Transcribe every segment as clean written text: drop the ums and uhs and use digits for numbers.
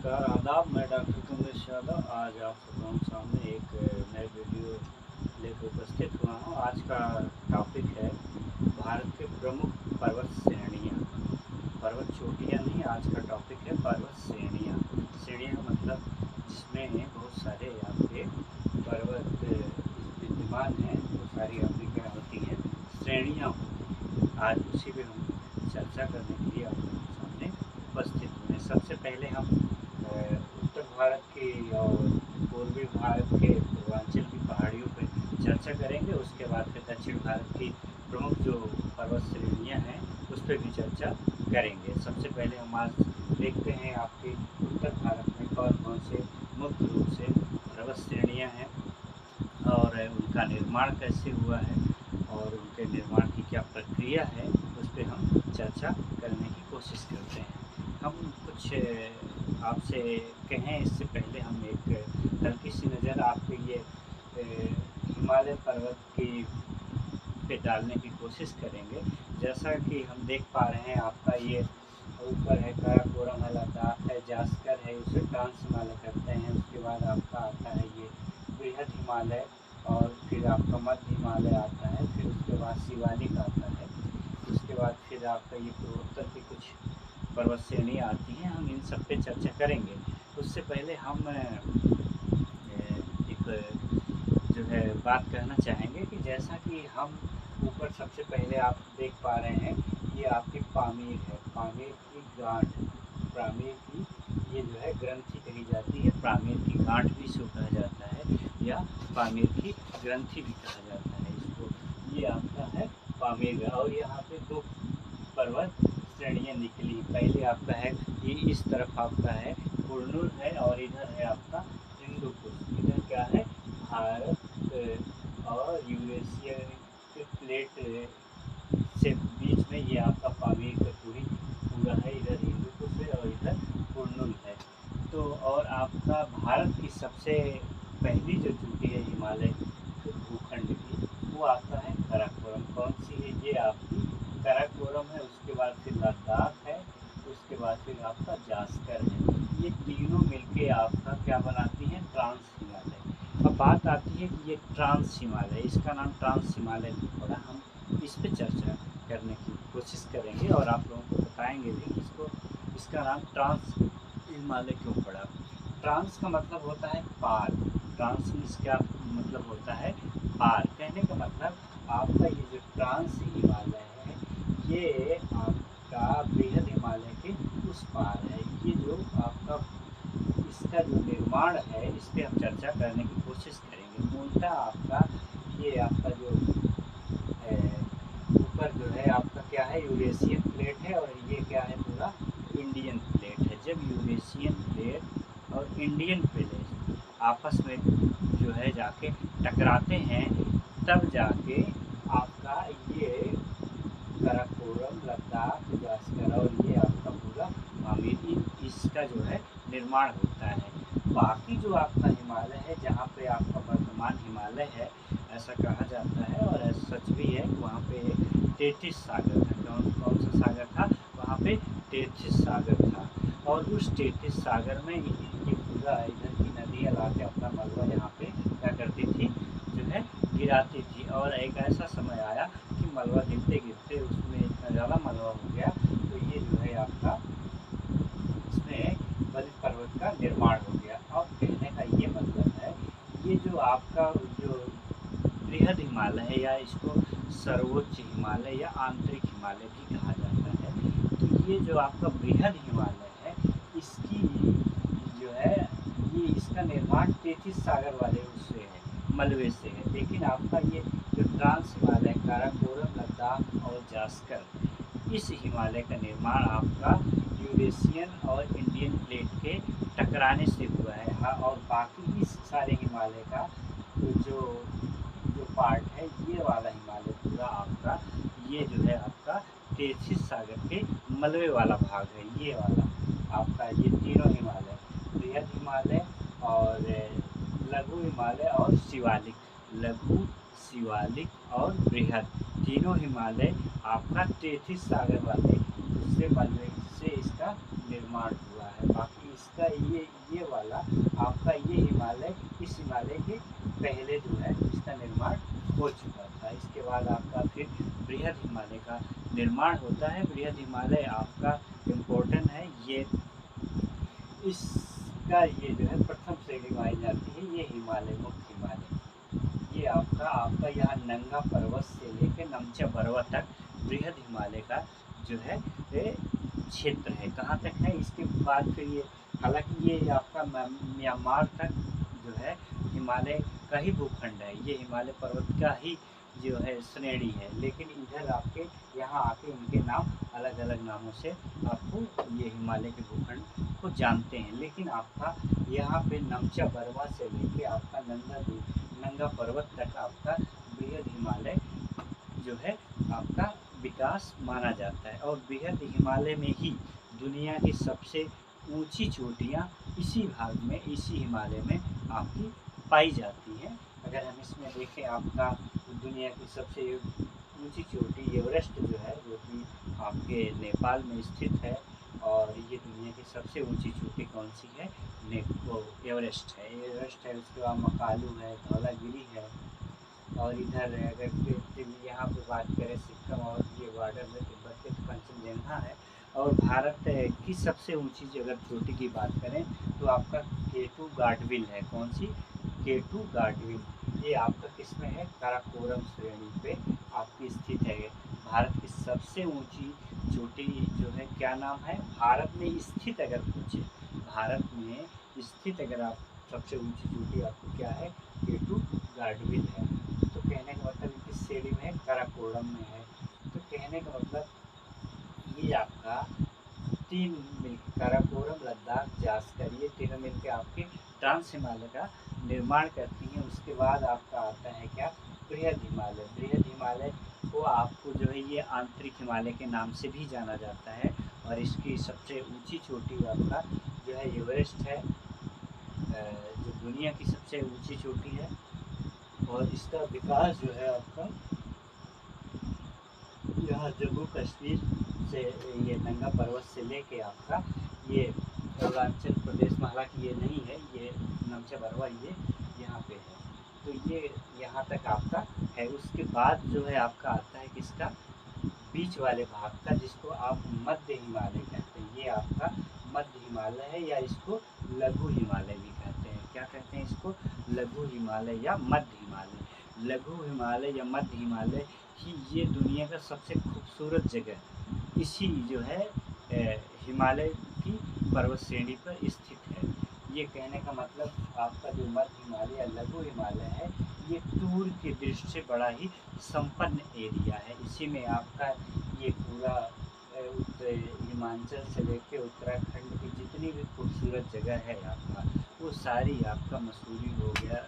नमस्कार आदाब। मैं डॉक्टर कमलेश यादव आज आप सबों के सामने एक नए वीडियो लेकर उपस्थित हुआ हूँ। आज का टॉपिक है भारत के प्रमुख पर्वत श्रेणियाँ। पर्वत चोटियाँ नहीं, आज का टॉपिक है पर्वत श्रेणियाँ। श्रेणियाँ मतलब जिसमें बहुत सारे आपके पर्वत विद्यमान हैं, बहुत सारी आपकी क्या होती हैं, श्रेणियाँ। आज उसी पर हम चर्चा करने के लिए आप लोगों के सामने उपस्थित हुए। सबसे पहले हम उत्तर भारत की और पूर्वी भारत के पूर्वांचल की पहाड़ियों पर चर्चा करेंगे। उसके बाद फिर दक्षिण भारत की प्रमुख जो पर्वत श्रेणियाँ हैं उस पर भी चर्चा करेंगे। सबसे पहले हम आज देखते हैं आपके उत्तर भारत में कौन कौन से मुख्य रूप से पर्वत श्रेणियाँ हैं और उनका निर्माण कैसे हुआ है और उनके निर्माण की क्या प्रक्रिया है, उस पर हम चर्चा करने की कोशिश करते हैं। हम कुछ आपसे कहें इससे पहले हम एक हल्की सी नज़र आपके लिए हिमालय पर्वत की पे डालने की कोशिश करेंगे। जैसा कि हम देख पा रहे हैं, आपका ये ऊपर है काराकोरम है, लद्दाख है, जास्कर है, उसे ट्रांस हिमालय कहते हैं। उसके बाद आपका आता है ये बृहद हिमालय और फिर आपका मध्य हिमालय आता है, फिर उसके बाद शिवालिक आता है, उसके बाद फिर आपका ये पूर्वोत्तर की कुछ पर्वत श्रेणी आती हैं। हम इन सब पे चर्चा करेंगे। उससे पहले हम एक जो है बात कहना चाहेंगे कि जैसा कि हम ऊपर सबसे पहले आप देख पा रहे हैं, ये आपकी पामीर है, पामीर की गांठ, पामीर की ये जो है ग्रंथि कही जाती है। पामीर की गांठ भी इसको कहा जाता है या पामीर की ग्रंथि भी कहा जाता है इसको। ये आपका है पामीर और यहाँ पे दो पर्वत श्रेणियाँ निकली। पहले आपका है ये इस तरफ आपका है कुरनूल है और इधर है आपका हिंदूकुश। इधर क्या है भारत और यूरेशिया के प्लेट से बीच में ये आपका पामीर का पूरा है। इधर हिंदूकुश है और इधर कुरनूल है। तो और आपका भारत की सबसे पहली जो चोटी है हिमालय भूखंड की, वो आपका है काराकोरम। कौन सी है? ये आपकी काराकोरम है। उसके बाद फिर लद्दाख है, उसके बाद फिर आपका जास्कर है। ये तीनों मिलके आपका क्या बनाती हैं? ट्रांस हिमालय। अब बात आती है कि ये ट्रांस हिमालय, इसका नाम ट्रांस हिमालय क्यों पड़ा, हम इस पे चर्चा करने की कोशिश करेंगे और आप लोगों को बताएंगे भी इसको इसका नाम ट्रांस हिमालय क्यों पड़ा। ट्रांस का मतलब होता है पार। ट्रांस मीन्स क्या मतलब होता है? पार। कहने का मतलब आपका ये जो ट्रांस हिमालय है, ये आपका बृहद हिमालय के उस पार है। ये जो आपका इसका जो निर्माण है, इस पर हम चर्चा करने की कोशिश करेंगे। मूलतः आपका ये आपका जो ऊपर जो है आपका क्या है, यूरेशियन प्लेट है और ये क्या है, पूरा इंडियन प्लेट है। जब यूरेशियन प्लेट और इंडियन प्लेट आपस में जो है जाके टकराते हैं, तब जाके आपका ये काराकोरम, लद्दाख, जास्कर और ये आपका पूरा पामीर, इसका जो है निर्माण होता है। बाकी जो आपका हिमालय है, जहाँ पे आपका वर्तमान हिमालय है, ऐसा कहा जाता है और ऐसा सच भी है, वहाँ पे टेथिस सागर था। कौन सा सागर था? वहाँ पे टेथिस सागर था। और उस टेथिस सागर में ये पूरा इधर की नदियाँ ला के अपना मलबा यहाँ पे क्या करती थी, जो है गिराती थी। और एक ऐसा समय आया कि मलबा गिरते गिरते उसमें इतना ज़्यादा मलबा हो गया, तो ये जो है आपका इसमें बलित पर्वत का निर्माण हो गया। अब कहने का ये मतलब है, ये जो आपका जो बृहद हिमालय है, या इसको सर्वोच्च हिमालय या आंतरिक हिमालय भी कहा जाता है, तो ये जो आपका बृहद हिमालय है, इसकी जो है ये इसका निर्माण टेथिस सागर वाले उससे है, मलबे से है। लेकिन आपका ये जो ट्रांस हिमालय, काराकोरम, लद्दाख और जास्कर, इस हिमालय का निर्माण आपका यूरेशियन और इंडियन प्लेट के टकराने से हुआ है। हाँ, और बाकी इस सारे हिमालय का जो जो पार्ट है, ये वाला हिमालय पूरा आपका, ये जो है आपका टेथिस सागर के मलबे वाला भाग है। ये वाला आपका ये तीनों हिमालय, बृहद हिमालय और लघु हिमालय और शिवालिक, लघु, शिवालिक और बृहद, तीनों हिमालय आपका टेथिस सागर वाले उससे मलबे से इसका निर्माण हुआ है। बाकी इसका ये वाला आपका ये हिमालय, इस हिमालय के पहले जो है इसका निर्माण हो चुका था। इसके बाद आपका फिर बृहद हिमालय का निर्माण होता है। बृहद हिमालय आपका इम्पोर्टेंट है, ये इसका ये जो है प्रथम श्रेणी मानी जाती है, ये हिमालय मुख्य हिमालय। ये आपका यहाँ नंगा पर्वत से लेकर नमचा पर्वत तक बृहद हिमालय का जो है क्षेत्र है। कहाँ तक है, इसके बाद फिर ये, हालांकि ये आपका म्यांमार तक जो है हिमालय का ही भूखंड है, ये हिमालय पर्वत का ही जो है श्रेणी है, लेकिन इधर आपके यहाँ आके इनके नाम अलग अलग नामों से आपको ये हिमालय के भूखंड को जानते हैं। लेकिन आपका यहाँ पे नमचा बरवा से लेके आपका नंगा पर्वत तक आपका बृहद हिमालय जो है आपका विकास माना जाता है। और बृहद हिमालय में ही दुनिया की सबसे ऊंची चोटियाँ इसी भाग में, इसी हिमालय में आपकी पाई जाती हैं। अगर हम इसमें देखें, आपका दुनिया की सबसे ऊंची चोटी एवरेस्ट जो है, जो कि आपके नेपाल में स्थित है, और ये दुनिया की सबसे ऊंची चोटी कौन सी है, एवरेस्ट है। एवरेस्ट है, उसके बाद मकालू है, धौलागिरी है, और इधर अगर यहाँ पे बात करें सिक्किम और ये बॉर्डर में तिब्बत के कंचनजंगा है। और भारत की सबसे ऊंची अगर चोटी की बात करें तो आपका केटू गाडविल है। कौन सी, केटू गाडविल, ये आपका किसमें है, काराकोरम श्रेणी पे आपकी स्थित है। भारत की सबसे ऊंची चोटी जो है, क्या नाम है, भारत में स्थित अगर पूछे, भारत में स्थित अगर आप सबसे ऊंची चोटी आपको क्या है, केटू गाडविल है। तो कहने का मतलब किस श्रेणी में है, काराकोरम में है। तो कहने का मतलब ये आपका तीन मिल, काराकोरम, लद्दाख, जास्कर, ये तीनों मिलकर आपके ट्रांस हिमालय का निर्माण करती हैं। उसके बाद आपका आता है क्या, बृहद हिमालय। बृहद हिमालय को आपको जो है ये आंतरिक हिमालय के नाम से भी जाना जाता है। और इसकी सबसे ऊंची चोटी आपका जो है एवरेस्ट है, जो दुनिया की सबसे ऊंची चोटी है। और इसका विकास जो है आपका यहाँ जम्मू कश्मीर से, ये नंगा पर्वत से लेके आपका ये अरुणाचल प्रदेश में, हालांकि ये नहीं है, ये नमचा बरवा ये यहाँ पे है। तो ये यहाँ तक आपका है। उसके बाद जो है आपका आता है किसका, बीच वाले भाग का, जिसको आप मध्य हिमालय कहते हैं। ये आपका मध्य हिमालय है, या इसको लघु हिमालय भी कहते हैं। क्या कहते हैं इसको, लघु हिमालय या मध्य हिमालय। लघु हिमालय या मध्य हिमालय ही ये दुनिया का सबसे खूबसूरत जगह इसी जो है हिमालय की पर्वत श्रेणी पर स्थित है। ये कहने का मतलब आपका जो मध्य हिमालय या लघु हिमालय है, ये टूर की दृष्टि से बड़ा ही संपन्न एरिया है। इसी में आपका ये पूरा हिमाचल से लेकर उत्तराखंड की जितनी भी खूबसूरत जगह है आपका, वो सारी आपका मसूरी हो गया,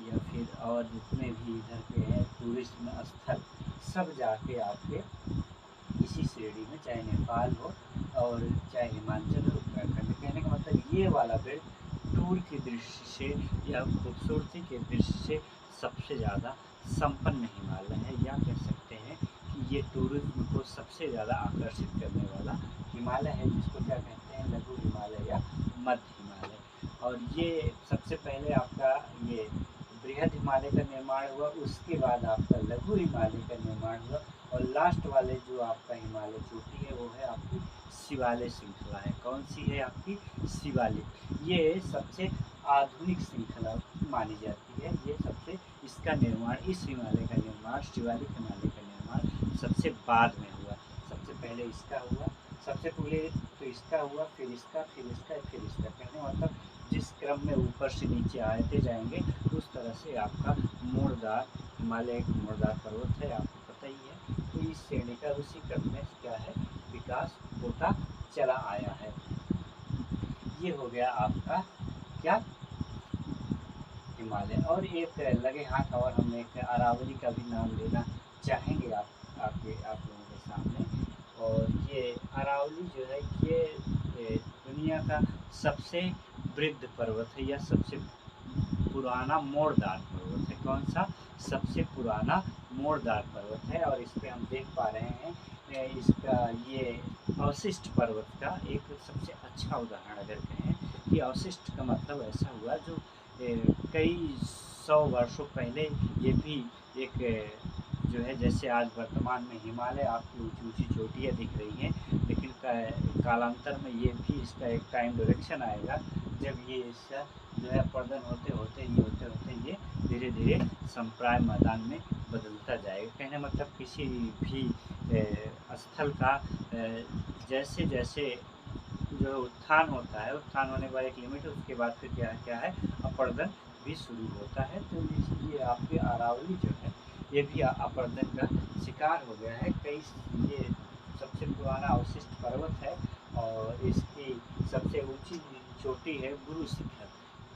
या फिर और जितने भी इधर के हैं टूरिस्ट स्थल, सब जाके आपके इसी श्रेणी में, चाहे नेपाल हो और चाहे हिमाचल हो, उत्तराखंड। कहने का मतलब ये वाला बेल्ट टूर की दृष्टि से या खूबसूरती के दृष्टि से सबसे ज़्यादा संपन्न हिमालय है, या कह सकते हैं कि ये टूरिज्म को सबसे ज़्यादा आकर्षित करने वाला हिमालय है, जिसको क्या कहते हैं, लघु हिमालय या मध्य हिमालय। और ये सबसे पहले आपका ये बृहद हिमालय का निर्माण हुआ, उसके बाद आपका लघु हिमालय का निर्माण हुआ, और लास्ट वाले जो आपका हिमालय चोटी है वो है आपकी शिवालिक श्रृंखला है। कौन सी है आपकी, शिवालिक। ये सबसे आधुनिक श्रृंखला मानी जाती है। ये सबसे, इसका निर्माण, इस हिमालय का निर्माण, शिवालिक हिमालय का निर्माण सबसे बाद में हुआ। सबसे पहले इसका हुआ, सबसे पहले तो इसका हुआ, फिर इसका, फिर इसका, फिर इसका। कहने मतलब जिस क्रम में ऊपर से नीचे आते जाएंगे, उस तरह से आपका मोड़दार हिमालय एक मोड़दार पर्वत है, आपको पता ही है। तो इस श्रेणी का उसी क्रम में क्या है, विकास होता चला आया है। ये हो गया आपका क्या, हिमालय। और एक लगे हाथ और हम एक अरावली का भी नाम लेना चाहेंगे आप लोगों के सामने। और ये अरावली जो है ये दुनिया का सबसे वृद्ध पर्वत है, या सबसे पुराना मोड़दार पर्वत है। कौन सा, सबसे पुराना मोड़दार पर्वत है। और इस पे हम देख पा रहे हैं इसका ये अवशिष्ट पर्वत का एक सबसे अच्छा उदाहरण अगर कहें कि अवशिष्ट का मतलब ऐसा हुआ जो कई सौ वर्षों पहले ये भी एक जो है, जैसे आज वर्तमान में हिमालय आपकी ऊंची ऊंची चोटियाँ दिख रही हैं, लेकिन कालांतर में ये भी इसका एक टाइम डायरेक्शन आएगा जब ये इसका जो है अपर्दन होते होते ये धीरे धीरे संप्राय मैदान में बदलता जाएगा। कहने मतलब किसी भी स्थल का जैसे जैसे जो उत्थान होता है, उत्थान होने पर एक लिमिट है, उसके बाद फिर क्या है अपर्दन भी शुरू होता है। तो इसलिए आपके अरावली जो है ये भी अपर्दन का शिकार हो गया है। कई ये सबसे पुराना अवशिष्ट पर्वत है और इसकी सबसे ऊंची चोटी है गुरु शिखर।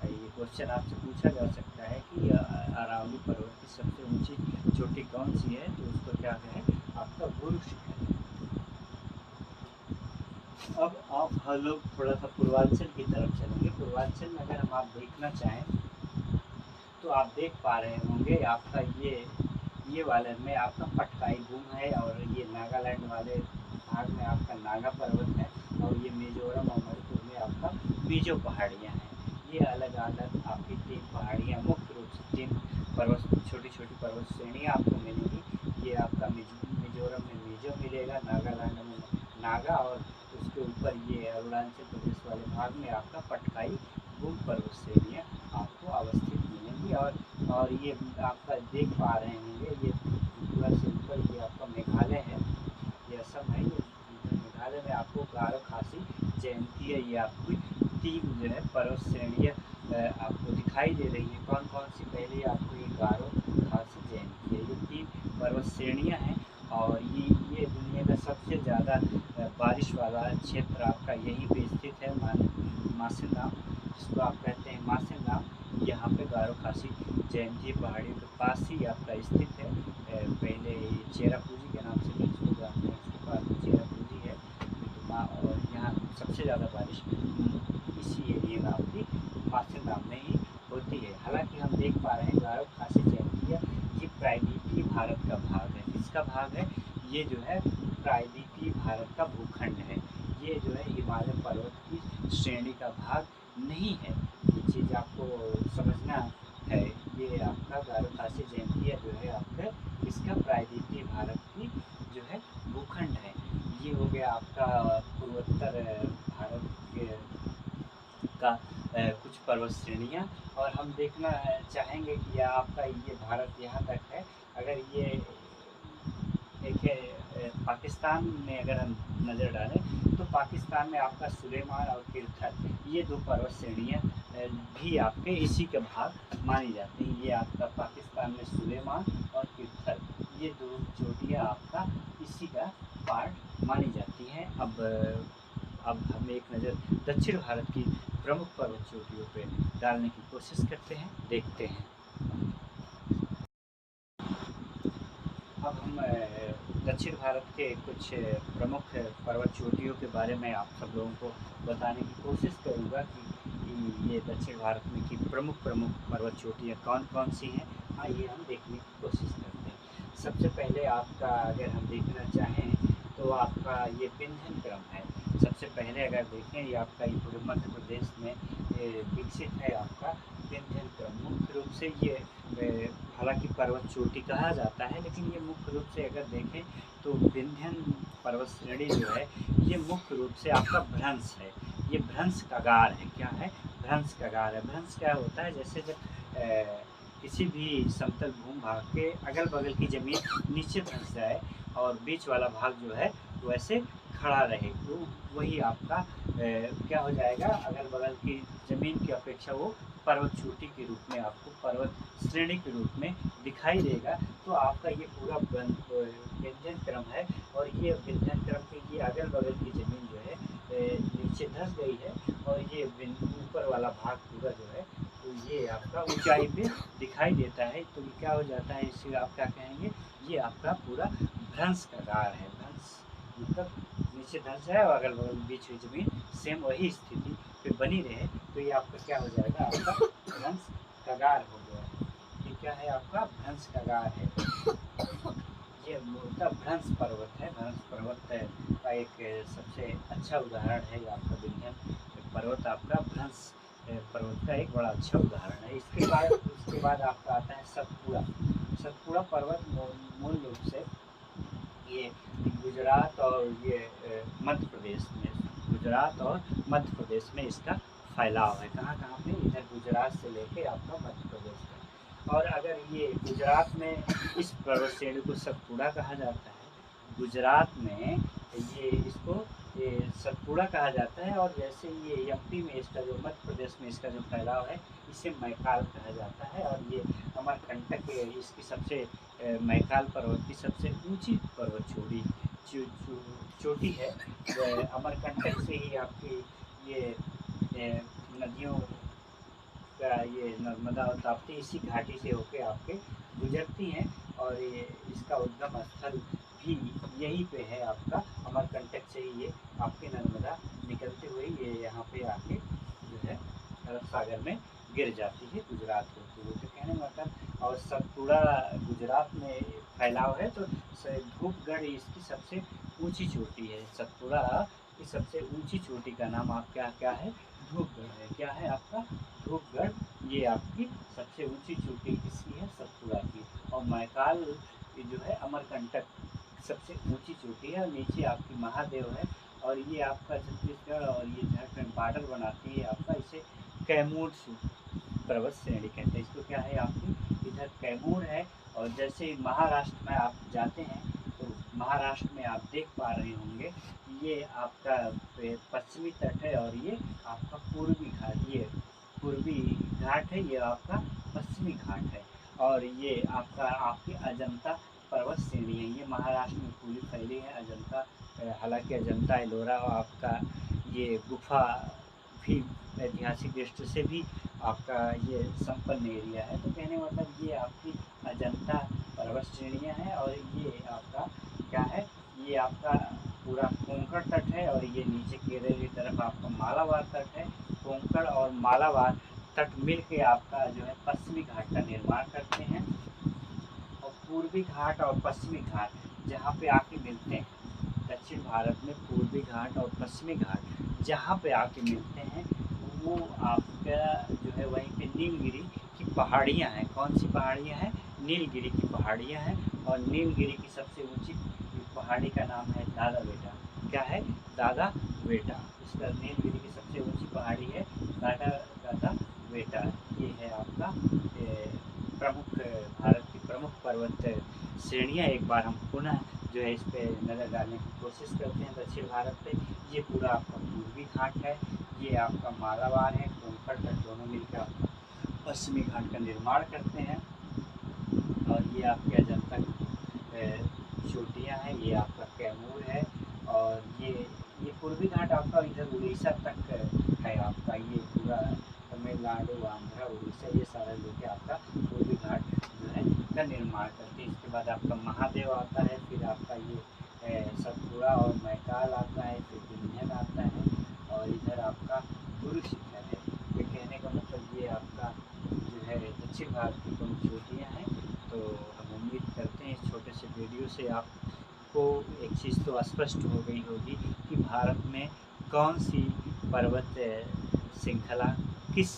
ये क्वेश्चन आपसे पूछा जा सकता है कि अरावली पर्वत की सबसे ऊंची चोटी कौन सी है, तो उसको क्या है आपका गुरु शिखर। अब हम लोग थोड़ा सा पूर्वांचल की तरफ चलेंगे। पूर्वांचल में अगर हम आप देखना चाहें तो आप देख पा रहे होंगे आपका ये वाले में आपका पटकाई गुम है और ये नागालैंड वाले भाग में आपका नागा पर्वत है और ये मिजोरम और मणिपुर में आपका मिजो पहाड़ियाँ हैं। ये अलग अलग आपकी 3 पहाड़ियाँ, मुख्य रूप से 3 पर्वत, छोटी छोटी पर्वत श्रेणियाँ आपको मिलेंगी। ये आपका मिजोरम में मिजो मिलेगा, नागालैंड में नागा और उसके ऊपर ये अरुणाचल प्रदेश वाले भाग में आपका पटकाई गुम पर्वत श्रेणियाँ आपको अवस्थित मिलेंगी। और ये आपका देख पा रहे होंगे ये पूरा से ऊपर ये आपका मेघालय है, ये असम है। ये मेघालय में आपको गारो खासी जयंती है, ये आपकी 3 जो है पर्वत श्रेणियाँ आपको दिखाई दे रही है। कौन कौन सी, पहले आपको ये गारो खासी जयंती है, ये 3 पर्वत श्रेणियाँ हैं और ये दुनिया का सबसे ज़्यादा बारिश वाला क्षेत्र आपका यहीं पे स्थित है। मासिनराम, जिसको आप कहते हैं मासिनराम, यहाँ पे गारो खासी जयंती पहाड़ियों के पास ही आपका स्थित है। पहले चेरापूंजी के नाम से भी इसको जानते हैं, इसके पास में चेरापूंजी है और यहाँ सबसे ज़्यादा बारिश इसी एरिया में आपकी मासिनराम में ही होती है। हालांकि हम देख पा रहे हैं गारो खासी जयंती ये प्रायद्वीपीय भारत का भाग है। किसका भाग है? ये जो है प्रायद्वीपीय भारत का भूखंड है। ये जो है हिमालय पर्वत की श्रेणी का भाग नहीं है। ये चीज़ आपको समझना है। ये आपका गारो खासी जयंती जो है आपका इसका प्रायद्वीपीय भारत की जो है भूखंड है। ये हो गया आपका पूर्वोत्तर भारत के का कुछ पर्वत श्रेणियाँ। और हम देखना चाहेंगे कि आपका ये भारत यहाँ तक है। अगर ये देखिए पाकिस्तान में अगर हम नज़र डालें तो पाकिस्तान में आपका सुलेमान और किरथल, ये 2 पर्वत श्रेणियाँ भी आपके इसी के भाग मानी जाती हैं। ये आपका पाकिस्तान में सुलेमान और किरथल, ये 2 चोटियाँ आपका इसी का पार्ट मानी जाती हैं। अब हम एक नज़र दक्षिण भारत की प्रमुख पर्वत चोटियों पे डालने की कोशिश करते हैं, देखते हैं। अब हम दक्षिण भारत के कुछ प्रमुख पर्वत चोटियों के बारे में आप सब लोगों को बताने की कोशिश करूँगा कि ये दक्षिण भारत में की प्रमुख पर्वत चोटियाँ कौन कौन सी हैं। आइए हम देखने की कोशिश करते हैं। सबसे पहले आपका अगर हम देखना चाहें तो आपका ये विंध्यन क्रम है। सबसे पहले अगर देखें ये आपका ये पूरे मध्य प्रदेश में विकसित है आपका विंध्यन क्रम। मुख्य रूप से ये हालांकि पर्वत चोटी कहा जाता है, लेकिन ये मुख्य रूप से अगर देखें तो विंध्यन पर्वत श्रेणी जो है ये मुख्य रूप से आपका भ्रंश है। ये भ्रंश कगार है। क्या है? भ्रंश कगार है। भ्रंश क्या होता है? जैसे जब किसी भी समतल भूभाग के अगल बगल की ज़मीन नीचे धंस जाए और बीच वाला भाग जो है वैसे खड़ा रहे, तो वही आपका क्या हो जाएगा, अगल बगल की ज़मीन की अपेक्षा वो पर्वत चोटी के रूप में आपको पर्वत श्रेणी के रूप में दिखाई देगा। तो आपका ये पूरा विंध्यन क्रम है और ये विंध्यन क्रम के ये अगल बगल की ज़मीन जो है नीचे धंस गई है और ये ऊपर वाला भाग पूरा जो है तो ये आपका ऊंचाई पे दिखाई देता है। तो ये क्या हो जाता है, इसे आप क्या कहेंगे, ये आपका पूरा भ्रंश कगार है। भ्रंश मतलब नीचे धंस जाए और अगल बगल बीच हुई ज़मीन सेम वही स्थिति पे बनी रहे, तो ये आपका क्या हो जाएगा, आपका भ्रंश कगार हो गया। ये क्या है? आपका भ्रंश कगार है। ये मूलतः भ्रंश पर्वत है। भ्रंश पर्वत का एक सबसे अच्छा उदाहरण है आपका विंध्यन पर्वत आपका भ्रंश पर्वत का एक बड़ा अच्छा उदाहरण है। उसके बाद आपका आता है सतपुड़ा। सतपुड़ा पर्वत मूल रूप से ये गुजरात और ये मध्य प्रदेश में, गुजरात और मध्य प्रदेश में इसका फैलाव है। कहाँ कहाँ पे? इधर गुजरात से लेके आपका मध्य प्रदेश तक। और अगर ये गुजरात में इस पर्वत श्रेणी को सतपुड़ा कहा जाता है, गुजरात में ये इसको सतपुड़ा कहा जाता है, और जैसे ये एमपी में इसका जो, मध्य प्रदेश में इसका जो फैलाव है इसे मैकाल कहा जाता है। और ये अमरकंटक इसकी सबसे मैकाल पर्वत की सबसे ऊंची पर्वत चोटी है। अमरकंटक से ही आपकी ये नदियों का, ये नर्मदा और ताप्ती इसी घाटी से होके आपके गुजरती हैं, और ये इसका उद्गम स्थल भी यहीं पे है आपका। अमरकंटक से ही ये आपके नर्मदा निकलते हुए ये यहाँ पे आके जो है अरब सागर में गिर जाती है, गुजरात होती हुई। तो कहने मतलब, और सतपुड़ा गुजरात में फैलाव है, तो धूपगढ़ इसकी सबसे ऊंची चोटी है। सतपुड़ा की सबसे ऊंची चोटी का नाम आप क्या है? धूपगढ़ है। क्या है आपका? धूपगढ़। ये आपकी सबसे ऊंची चोटी किसकी है? सतपुड़ा की। और मैकाल जो है अमरकंटक सबसे ऊंची चोटी है, और नीचे आपकी महादेव है। और ये आपका छत्तीसगढ़ और ये झारखंड बॉर्डर बनाती है आपका, इसे कैमूर पर्वत श्रेणी कहते हैं। इसको क्या है आपकी? इधर कैमूर है। और जैसे महाराष्ट्र में आप जाते हैं तो महाराष्ट्र में आप देख पा रहे होंगे, ये आपका पश्चिमी तट है, और ये आपका पूर्वी घाट, ये पूर्वी घाट है, ये आपका पश्चिमी घाट है। और ये आपका आपकी अजंता पर्वत श्रेणी है, ये महाराष्ट्र में पूरी फैली है अजंता। हालांकि अजंता एलोरा आपका ये गुफा भी ऐतिहासिक दृष्टि से भी आपका ये संपन्न एरिया है। तो कहने मतलब ये आपकी अजंता पर्वत श्रेणियाँ हैं। और ये आपका क्या है? ये आपका पूरा कोंकण तट है, और ये नीचे केरल की तरफ आपका मालाबार तट है। कोंकण और मालाबार तट मिल के आपका जो है पश्चिमी घाट का निर्माण करते हैं। और पूर्वी घाट और पश्चिमी घाट जहाँ पे आके मिलते हैं, दक्षिण भारत में पूर्वी घाट और पश्चिमी घाट जहाँ पे आके मिलते हैं, वो आपका जो है वहीं पे नीलगिरी की पहाड़ियाँ हैं। कौन सी पहाड़ियाँ हैं? नीलगिरी की पहाड़ियाँ हैं। और नीलगिरी की सबसे ऊंची पहाड़ी का नाम है दादा बेटा। क्या है? दादा बेटा। इसका नीलगिरी की सबसे ऊंची पहाड़ी है दादा बेटा। ये है आपका प्रमुख, भारत की प्रमुख पर्वत श्रेणियाँ। एक बार हम पुनः जो है इस पे नज़र डालने की कोशिश करते हैं दक्षिण भारत पे। ये पूरा आपका पूर्वी घाट है, ये आपका मालाबार है, कोंकण तट दोनों मिलकर आपका पश्चिमी घाट का निर्माण करते हैं। और ये आपके अजंता चोटियाँ हैं, ये आपका कैमूर है। और ये पूर्वी घाट आपका इधर उड़ीसा तक है आपका। ये पूरा तमिलनाडु, आंध्र, उड़ीसा, ये सारा लेके आपका पूर्वी घाट जो है का निर्माण करती है। इसके बाद आपका महादेव आता है, फिर आपका ये सतपुड़ा और मैकाल आता है, फिर विंध्यन आता है, और इधर आपका गुरु शिखर है। ये कहने का मतलब ये आपका जो है दक्षिण भारत की प्रमुख चोटियाँ हैं। तो हम उम्मीद करते हैं इस छोटे से वीडियो से आपको एक चीज़ तो स्पष्ट हो गई होगी कि भारत में कौन सी पर्वत श्रृंखला किस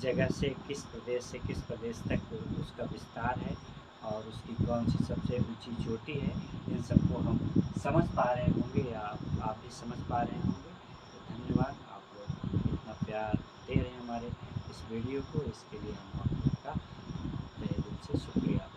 जगह से, किस प्रदेश तक उसका विस्तार है, और उसकी कौन सी सबसे ऊंची चोटी है। इन सबको हम समझ पा रहे होंगे, या आप भी समझ पा रहे होंगे। तो धन्यवाद, आप लोग इतना प्यार दे रहे हैं हमारे इस वीडियो को, इसके लिए हम आप लोग का तहे दिल से शुक्रिया।